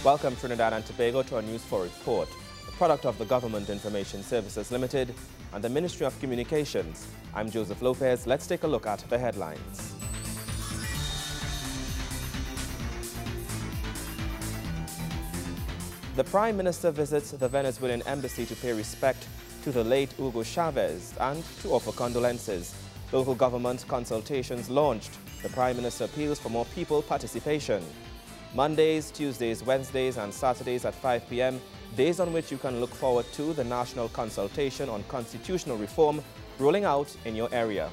Welcome Trinidad and Tobago to our News 4 report, a product of the Government Information Services Limited and the Ministry of Communications. I'm Joseph Lopez. Let's take a look at the headlines. The Prime Minister visits the Venezuelan embassy to pay respect to the late Hugo Chavez and to offer condolences. Local government consultations launched. The Prime Minister appeals for more people participation. Mondays, Tuesdays, Wednesdays and Saturdays at 5 p.m, days on which you can look forward to the national consultation on constitutional reform rolling out in your area.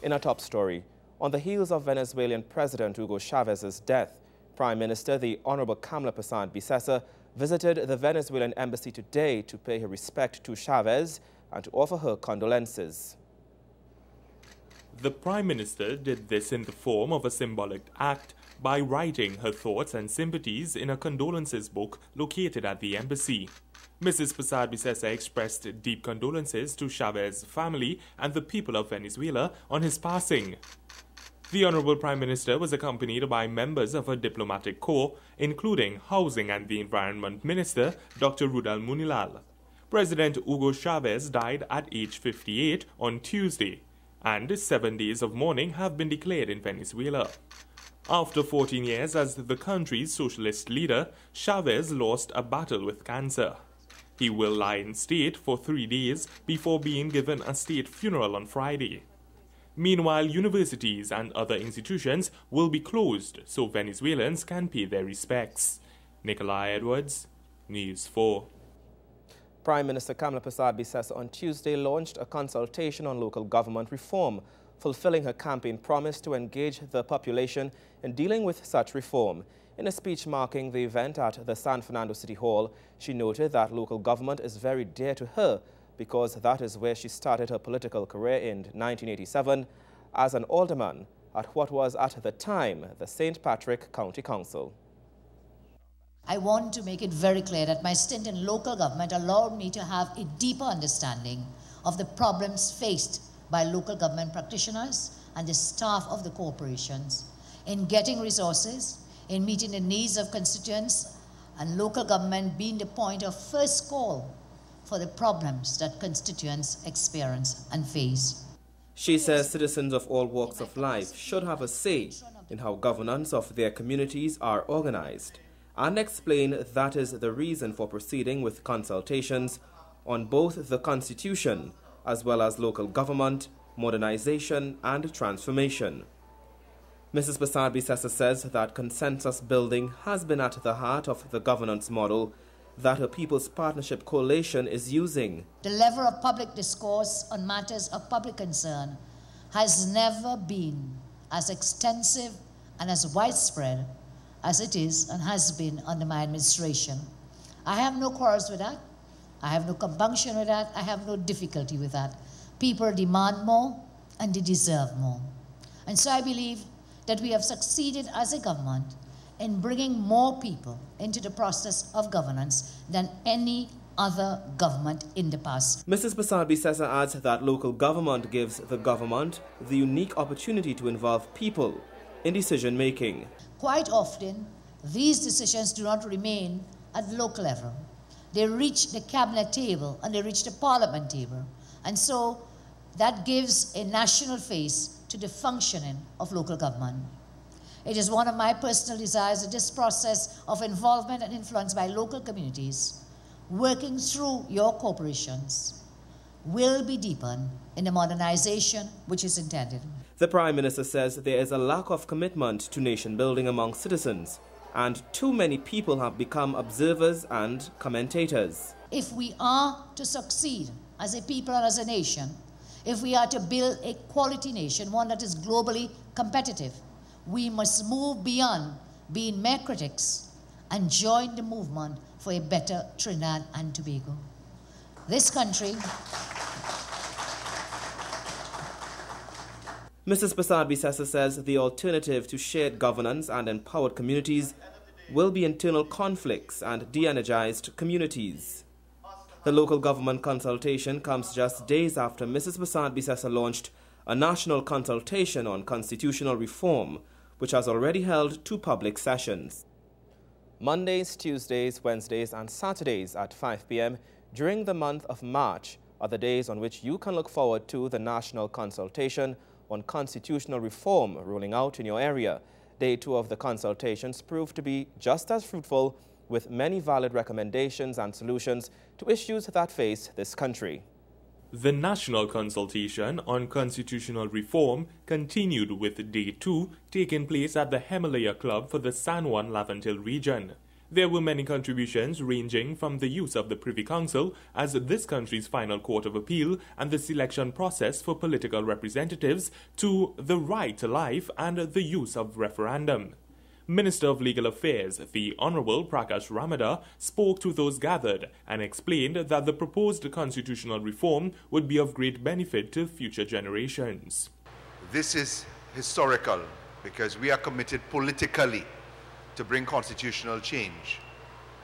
In our top story, on the heels of Venezuelan President Hugo Chavez's death, Prime Minister the Honorable Kamla Persad-Bissessor visited the Venezuelan embassy today to pay her respect to Chavez and to offer her condolences. The Prime Minister did this in the form of a symbolic act by writing her thoughts and sympathies in a condolences book located at the embassy. Mrs. Persad-Bissessor expressed deep condolences to Chavez's family and the people of Venezuela on his passing. The Honourable Prime Minister was accompanied by members of her diplomatic corps, including Housing and the Environment Minister, Dr. Rudal Munilal. President Hugo Chavez died at age 58 on Tuesday, and 7 days of mourning have been declared in Venezuela. After 14 years as the country's socialist leader, Chavez lost a battle with cancer. He will lie in state for 3 days before being given a state funeral on Friday. Meanwhile, universities and other institutions will be closed so Venezuelans can pay their respects. Nikolai Edwards, News 4. Prime Minister Kamla Persad-Bissessor on Tuesday launched a consultation on local government reform, fulfilling her campaign promise to engage the population in dealing with such reform. In a speech marking the event at the San Fernando City Hall, she noted that local government is very dear to her because that is where she started her political career in 1987 as an alderman at what was at the time the St. Patrick County Council. I want to make it very clear that my stint in local government allowed me to have a deeper understanding of the problems faced by local government practitioners and the staff of the corporations in getting resources, in meeting the needs of constituents, and local government being the point of first call for the problems that constituents experience and face. She says citizens of all walks of life should have a say in how governance of their communities are organized, and explain that is the reason for proceeding with consultations on both the Constitution as well as local government, modernization and transformation. Mrs. Persad-Bissessor says that consensus building has been at the heart of the governance model that her People's Partnership Coalition is using. The level of public discourse on matters of public concern has never been as extensive and as widespread as it is and has been under my administration. I have no quarrels with that. I have no compunction with that. I have no difficulty with that. People demand more and they deserve more. And so I believe that we have succeeded as a government in bringing more people into the process of governance than any other government in the past. Mrs. Persad-Bissessor adds that local government gives the government the unique opportunity to involve people in decision making. Quite often, these decisions do not remain at the local level. They reach the cabinet table and they reach the parliament table. And so that gives a national face to the functioning of local government. It is one of my personal desires that this process of involvement and influence by local communities, working through your corporations, will be deepened in the modernization which is intended. The Prime Minister says there is a lack of commitment to nation building among citizens, and too many people have become observers and commentators. If we are to succeed as a people and as a nation, if we are to build a quality nation, one that is globally competitive, we must move beyond being mere critics and join the movement for a better Trinidad and Tobago. This country... Mrs. Persad-Bissessor says the alternative to shared governance and empowered communities will be internal conflicts and de-energized communities. The local government consultation comes just days after Mrs. Persad-Bissessor launched a national consultation on constitutional reform, which has already held 2 public sessions. Mondays, Tuesdays, Wednesdays and Saturdays at 5 p.m. during the month of March are the days on which you can look forward to the national consultation on constitutional reform rolling out in your area. Day 2 of the consultations proved to be just as fruitful, with many valid recommendations and solutions to issues that face this country. The national consultation on constitutional reform continued with Day 2 taking place at the Himalaya Club for the San Juan Laventille region. There were many contributions ranging from the use of the Privy Council as this country's final court of appeal and the selection process for political representatives to the right to life and the use of referendum. Minister of Legal Affairs, the Honourable Prakash Ramada, spoke to those gathered and explained that the proposed constitutional reform would be of great benefit to future generations. This is historical because we are committed politically to bring constitutional change,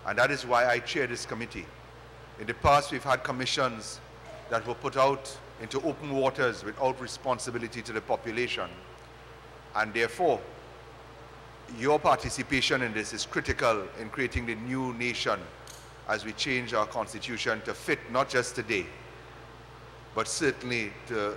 and that is why I chair this committee. In the past, we've had commissions that were put out into open waters without responsibility to the population, and therefore your participation in this is critical in creating the new nation as we change our constitution to fit not just today, but certainly to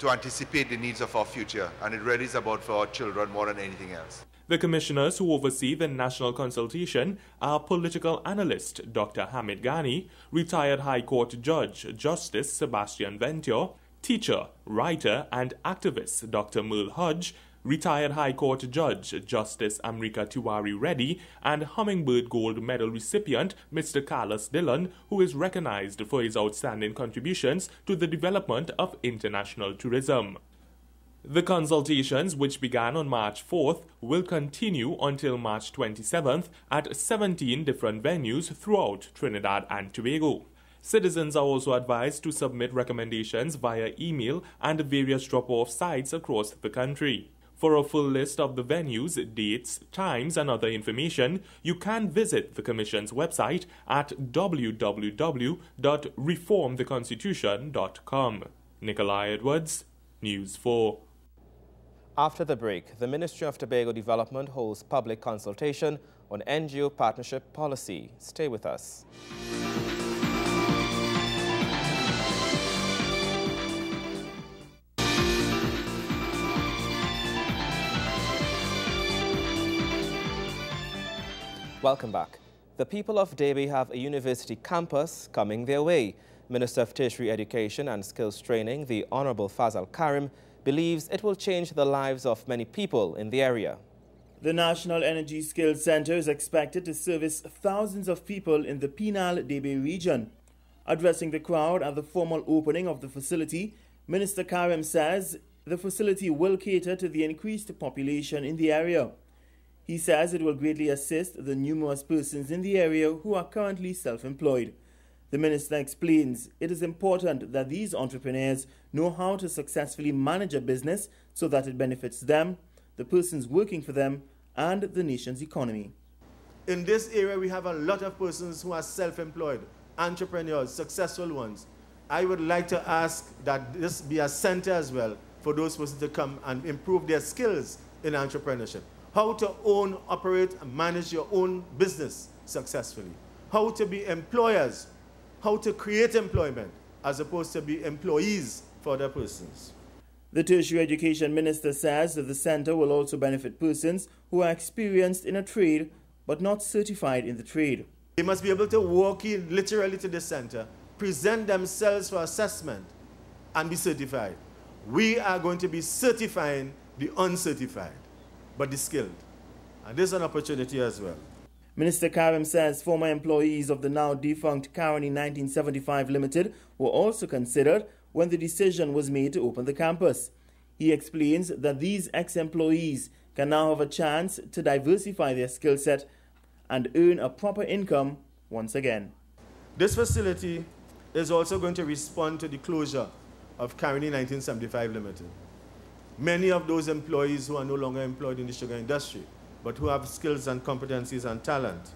anticipate the needs of our future. And it really is about for our children more than anything else. The commissioners who oversee the national consultation are political analyst Dr. Hamid Ghani, retired High Court Judge Justice Sebastian Venture, teacher, writer and activist Dr. Merle Hodge, retired High Court Judge Justice Amrika Tiwari Reddy, and Hummingbird Gold Medal recipient Mr. Carlos Dillon, who is recognized for his outstanding contributions to the development of international tourism. The consultations, which began on March 4th, will continue until March 27th at 17 different venues throughout Trinidad and Tobago. Citizens are also advised to submit recommendations via email and various drop-off sites across the country. For a full list of the venues, dates, times and other information, you can visit the Commission's website at www.reformtheconstitution.com. Nikolai Edwards, News 4. After the break, the Ministry of Tobago Development holds public consultation on NGO partnership policy. Stay with us. Welcome back. The people of Derby have a university campus coming their way. Minister of Tertiary Education and Skills Training, the Honourable Fazal Karim, believes it will change the lives of many people in the area. The National Energy Skills Centre is expected to service thousands of people in the Penal-Derby region. Addressing the crowd at the formal opening of the facility, Minister Karim says the facility will cater to the increased population in the area. He says it will greatly assist the numerous persons in the area who are currently self-employed. The minister explains it is important that these entrepreneurs know how to successfully manage a business so that it benefits them, the persons working for them, and the nation's economy. In this area, we have a lot of persons who are self-employed, entrepreneurs, successful ones. I would like to ask that this be a center as well for those persons to come and improve their skills in entrepreneurship. How to own, operate, and manage your own business successfully. How to be employers. How to create employment as opposed to be employees for other persons. The Tertiary Education Minister says that the centre will also benefit persons who are experienced in a trade but not certified in the trade. They must be able to walk in literally to the centre, present themselves for assessment, and be certified. We are going to be certifying the uncertified, but the skilled. And this is an opportunity as well. Minister Karim says former employees of the now defunct Caroni 1975 Limited were also considered when the decision was made to open the campus. He explains that these ex-employees can now have a chance to diversify their skill set and earn a proper income once again. This facility is also going to respond to the closure of Caroni 1975 Limited. Many of those employees who are no longer employed in the sugar industry, but who have skills and competencies and talent,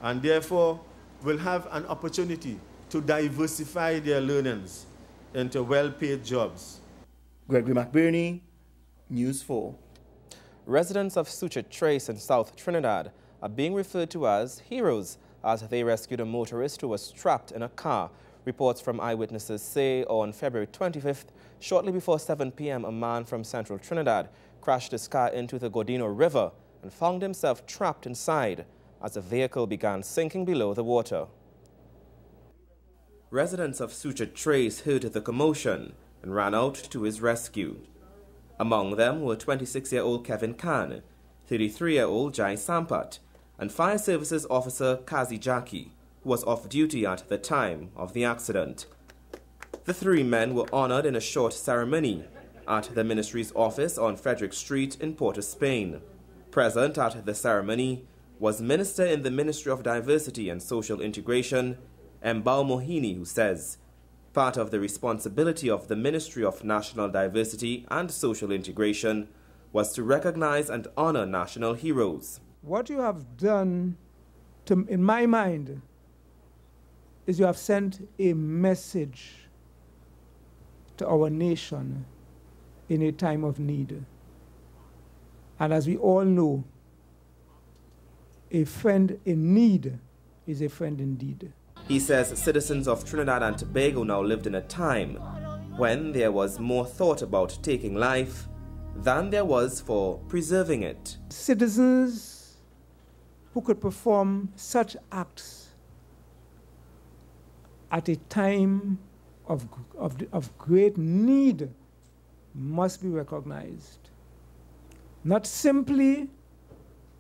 and therefore will have an opportunity to diversify their learnings into well-paid jobs. Gregory McBurney, News 4. Residents of Suchet Trace in South Trinidad are being referred to as heroes as they rescued a motorist who was trapped in a car. Reports from eyewitnesses say on February 25th, shortly before 7 p.m., a man from central Trinidad crashed his car into the Godino River and found himself trapped inside as the vehicle began sinking below the water. Residents of Suchet Trace heard the commotion and ran out to his rescue. Among them were 26-year-old Kevin Khan, 33-year-old Jai Sampat, and Fire Services Officer Kazi Jackie, who was off duty at the time of the accident. The three men were honored in a short ceremony at the ministry's office on Frederick Street in Port of Spain. Present at the ceremony was Minister in the Ministry of Diversity and Social Integration, Mbao Mohini, who says part of the responsibility of the Ministry of National Diversity and Social Integration was to recognize and honor national heroes. What you have done, in my mind, is you have sent a message to our nation in a time of need. And as we all know, a friend in need is a friend indeed. He says citizens of Trinidad and Tobago now lived in a time when there was more thought about taking life than there was for preserving it. Citizens who could perform such acts at a time of great need must be recognized. Not simply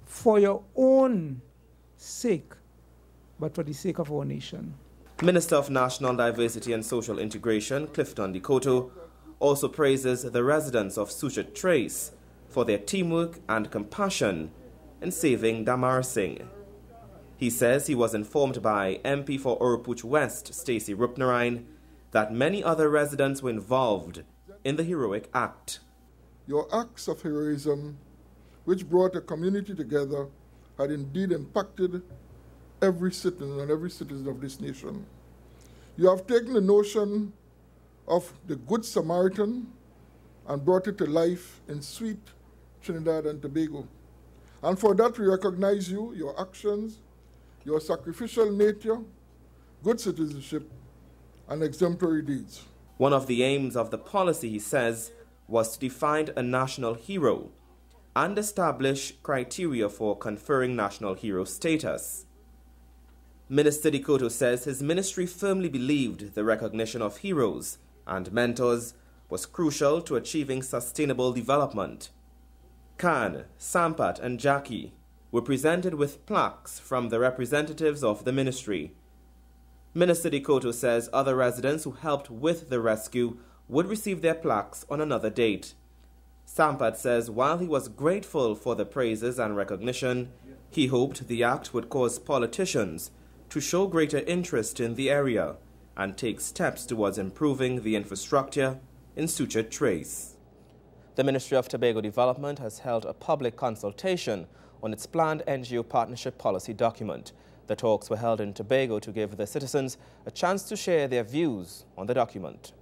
for your own sake, but for the sake of our nation. Minister of National Diversity and Social Integration, Clifton Dikoto, also praises the residents of Suchet Trace for their teamwork and compassion in saving Damar Singh. He says he was informed by MP for Urupuch West, Stacey Rupnarine, that many other residents were involved in the heroic act. Your acts of heroism, which brought a community together, had indeed impacted every citizen and every citizen of this nation. You have taken the notion of the Good Samaritan and brought it to life in sweet Trinidad and Tobago. And for that we recognize you, your actions, your sacrificial nature, good citizenship, and exemplary deeds. One of the aims of the policy, he says, was to define a national hero and establish criteria for conferring national hero status. Minister Dikoto says his ministry firmly believed the recognition of heroes and mentors was crucial to achieving sustainable development. Khan, Sampat and Jackie were presented with plaques from the representatives of the ministry. Minister Dikoto says other residents who helped with the rescue would receive their plaques on another date. Sampat says while he was grateful for the praises and recognition, he hoped the act would cause politicians to show greater interest in the area and take steps towards improving the infrastructure in Suchet Trace. The Ministry of Tobago Development has held a public consultation on its planned NGO partnership policy document. The talks were held in Tobago to give the citizens a chance to share their views on the document.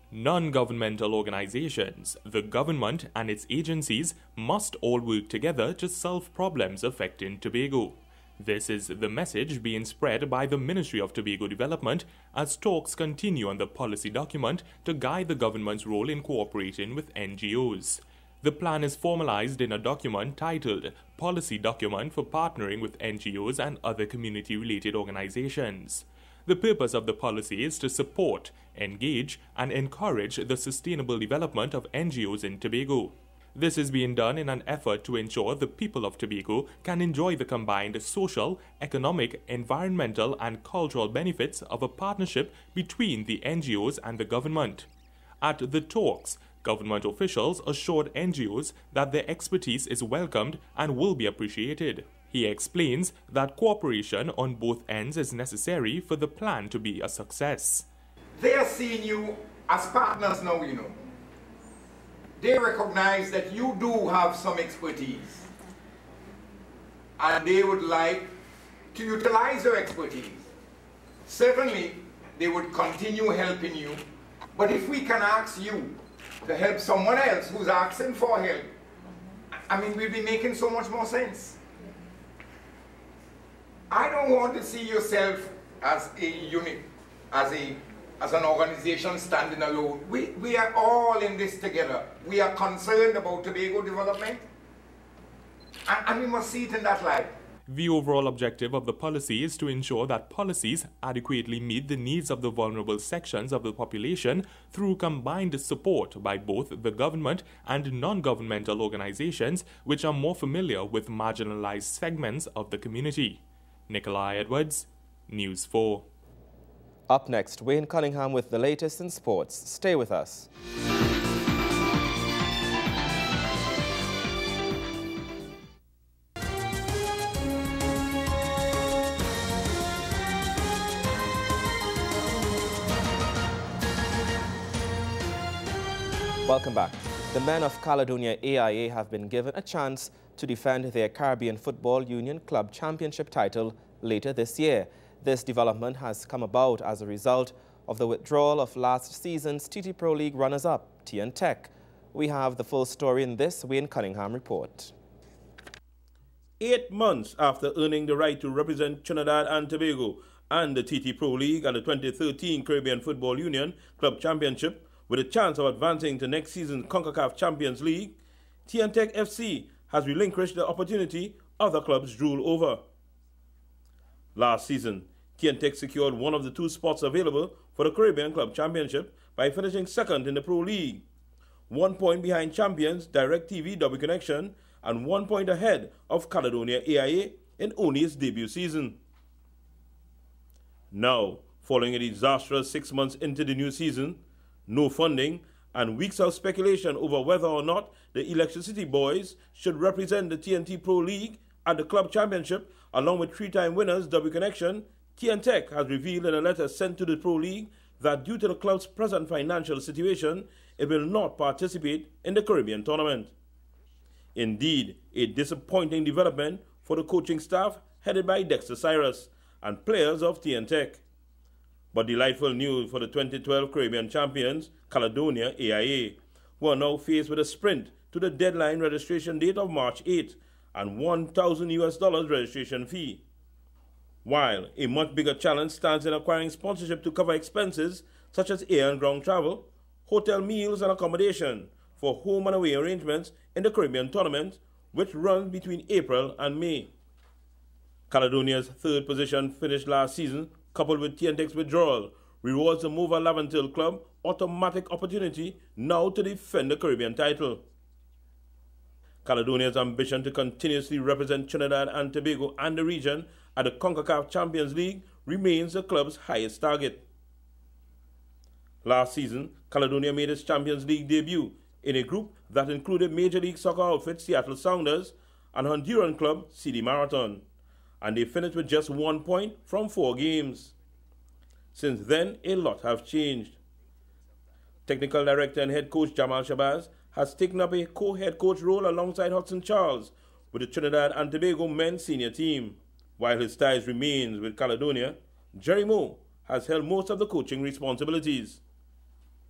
Non-governmental organizations, the government and its agencies must all work together to solve problems affecting Tobago. This is the message being spread by the Ministry of Tobago Development as talks continue on the policy document to guide the government's role in cooperating with NGOs. The plan is formalized in a document titled Policy Document for Partnering with NGOs and Other Community-Related Organizations. The purpose of the policy is to support, engage, and encourage the sustainable development of NGOs in Tobago. This is being done in an effort to ensure the people of Tobago can enjoy the combined social, economic, environmental, and cultural benefits of a partnership between the NGOs and the government. At the talks, government officials assured NGOs that their expertise is welcomed and will be appreciated. He explains that cooperation on both ends is necessary for the plan to be a success. They are seeing you as partners now, you know. They recognize that you do have some expertise and they would like to utilize your expertise. Certainly, they would continue helping you, but if we can ask you to help someone else who's asking for help, I mean, we'll be making so much more sense. I don't want to see yourself as a unit, as an organization standing alone. We are all in this together. We are concerned about Tobago development, and we must see it in that light. The overall objective of the policy is to ensure that policies adequately meet the needs of the vulnerable sections of the population through combined support by both the government and non-governmental organizations which are more familiar with marginalized segments of the community. Nikolai Edwards, News 4. Up next, Wayne Cunningham with the latest in sports. Stay with us. Welcome back. The men of Caledonia AIA have been given a chance to defend their Caribbean Football Union Club Championship title later this year. This development has come about as a result of the withdrawal of last season's TT Pro League runners-up, TN Tech. We have the full story in this Wayne Cunningham report. 8 months after earning the right to represent Trinidad and Tobago and the TT Pro League at the 2013 Caribbean Football Union Club Championship, with a chance of advancing to next season's CONCACAF Champions League, TN Tech FC has relinquished the opportunity other clubs drool over. Last season, TN Tech secured one of the 2 spots available for the Caribbean Club Championship by finishing second in the Pro League, 1 point behind champions DirecTV Double Connection and 1 point ahead of Caledonia AIA in only its debut season. Now, following a disastrous 6 months into the new season, no funding, and weeks of speculation over whether or not the Electricity Boys should represent the TNT Pro League at the club championship, along with 3-time winners Double Connection, TN Tech has revealed in a letter sent to the Pro League that due to the club's present financial situation, it will not participate in the Caribbean tournament. Indeed, a disappointing development for the coaching staff headed by Dexter Cyrus and players of TN Tech. But delightful news for the 2012 Caribbean champions, Caledonia AIA, who are now faced with a sprint to the deadline registration date of March 8 and $1,000 registration fee. While a much bigger challenge stands in acquiring sponsorship to cover expenses such as air and ground travel, hotel meals and accommodation for home and away arrangements in the Caribbean tournament, which runs between April and May. Caledonia's 3rd position finish last season, coupled with TN Tech's withdrawal, rewards the Mova Laventil club automatic opportunity now to defend the Caribbean title. Caledonia's ambition to continuously represent Trinidad and Tobago and the region at the CONCACAF Champions League remains the club's highest target. Last season, Caledonia made its Champions League debut in a group that included Major League Soccer outfit Seattle Sounders and Honduran club CD Marathon, and they finished with just 1 point from 4 games. Since then, a lot have changed. Technical director and head coach Jamal Shabazz has taken up a co-head coach role alongside Hudson Charles with the Trinidad and Tobago men's senior team. While his ties remains with Caledonia, Jerry Moe has held most of the coaching responsibilities.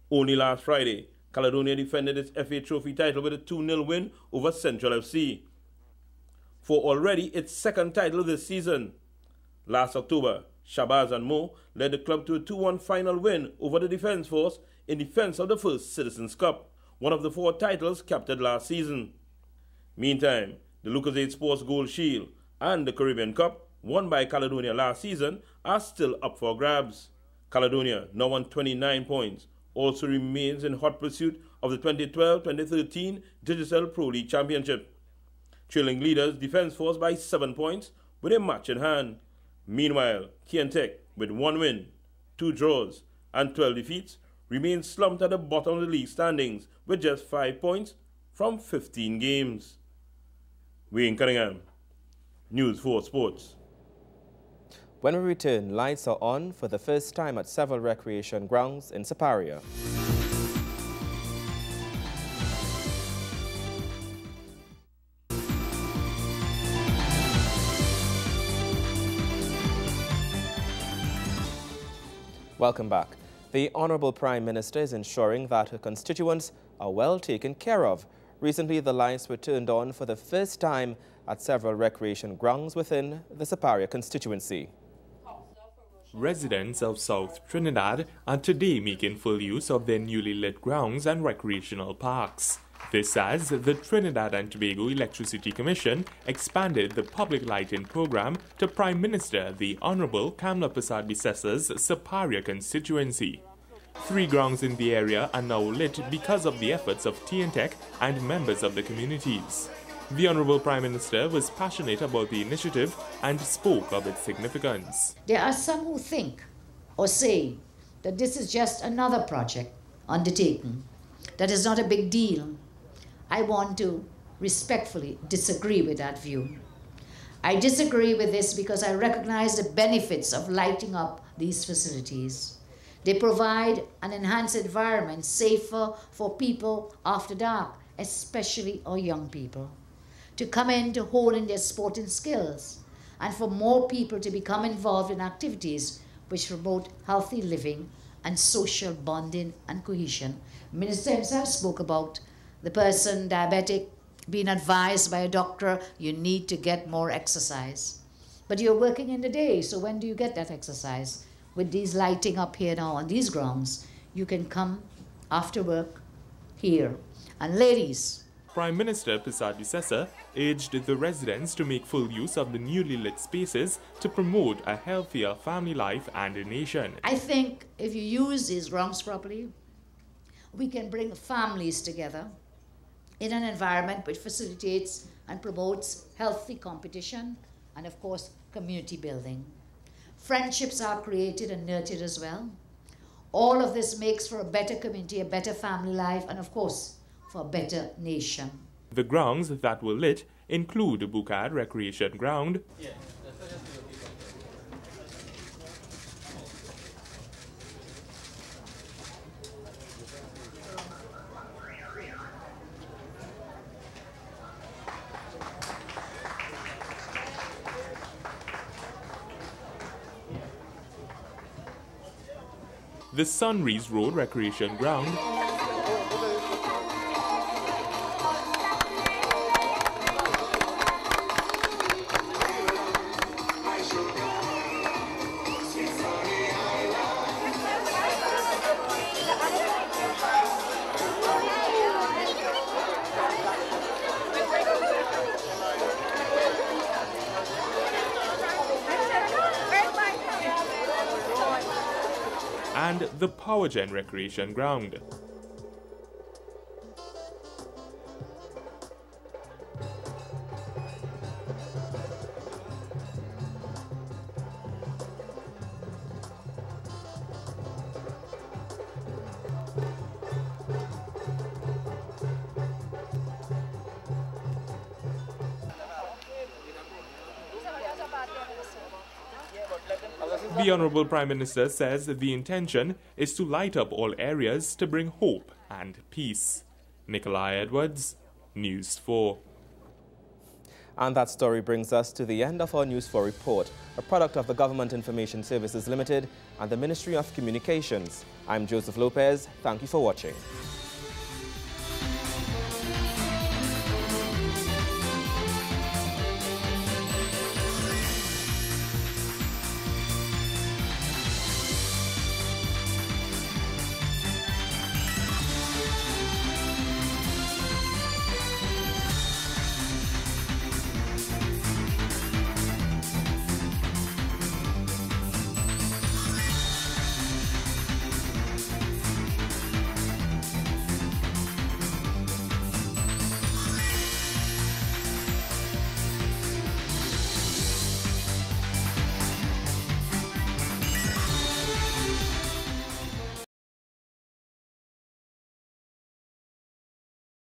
Only last Friday, Caledonia defended its FA Trophy title with a 2-0 win over Central FC, for already its 2nd title this season. Last October, Shabazz and Moe led the club to a 2-1 final win over the Defence Force in defence of the first Citizens Cup, one of the 4 titles captured last season. Meantime, the Lucozade Sports Gold Shield and the Caribbean Cup, won by Caledonia last season, are still up for grabs. Caledonia, now on 29 points, also remains in hot pursuit of the 2012-2013 Digital Pro League Championship, trailing leaders Defence Force by 7 points with a match in hand. Meanwhile, TN Tech, with 1 win, 2 draws, and 12 defeats, remains slumped at the bottom of the league standings with just 5 points from 15 games. Wayne Cunningham, News 4 Sports. When we return, lights are on for the first time at several recreation grounds in Siparia. Welcome back. The Honorable Prime Minister is ensuring that her constituents are well taken care of. Recently, the lights were turned on for the first time at several recreation grounds within the Siparia constituency. Residents of South Trinidad are today making full use of their newly lit grounds and recreational parks. This as the Trinidad and Tobago Electricity Commission expanded the public lighting program to Prime Minister the Honourable Kamla Persad-Bissesa's Siparia constituency. 3 grounds in the area are now lit because of the efforts of TNTech and members of the communities. The Honourable Prime Minister was passionate about the initiative and spoke of its significance. There are some who think or say that this is just another project undertaken, that is not a big deal. I want to respectfully disagree with that view. I disagree with this because I recognize the benefits of lighting up these facilities. They provide an enhanced environment safer for people after dark, especially our young people, to come in to hone in their sporting skills, and for more people to become involved in activities which promote healthy living and social bonding and cohesion. Minister himself spoke about the person diabetic being advised by a doctor, you need to get more exercise. But you're working in the day, so when do you get that exercise? With these lighting up here now on these grounds, you can come after work here. And ladies, Prime Minister Persad-Bissessa urged the residents to make full use of the newly lit spaces to promote a healthier family life and a nation. I think if you use these grounds properly, we can bring families together in an environment which facilitates and promotes healthy competition and, of course, community building. Friendships are created and nurtured as well. All of this makes for a better community, a better family life, and, of course, for a better nation. The grounds that were lit include Bukad Recreation Ground, the Sunrise Road Recreation Ground, and the Powergen Recreation Ground. The Honourable Prime Minister says that the intention is to light up all areas to bring hope and peace. Nikolai Edwards, News 4. And that story brings us to the end of our News 4 report, a product of the Government Information Services Limited and the Ministry of Communications. I'm Joseph Lopez. Thank you for watching.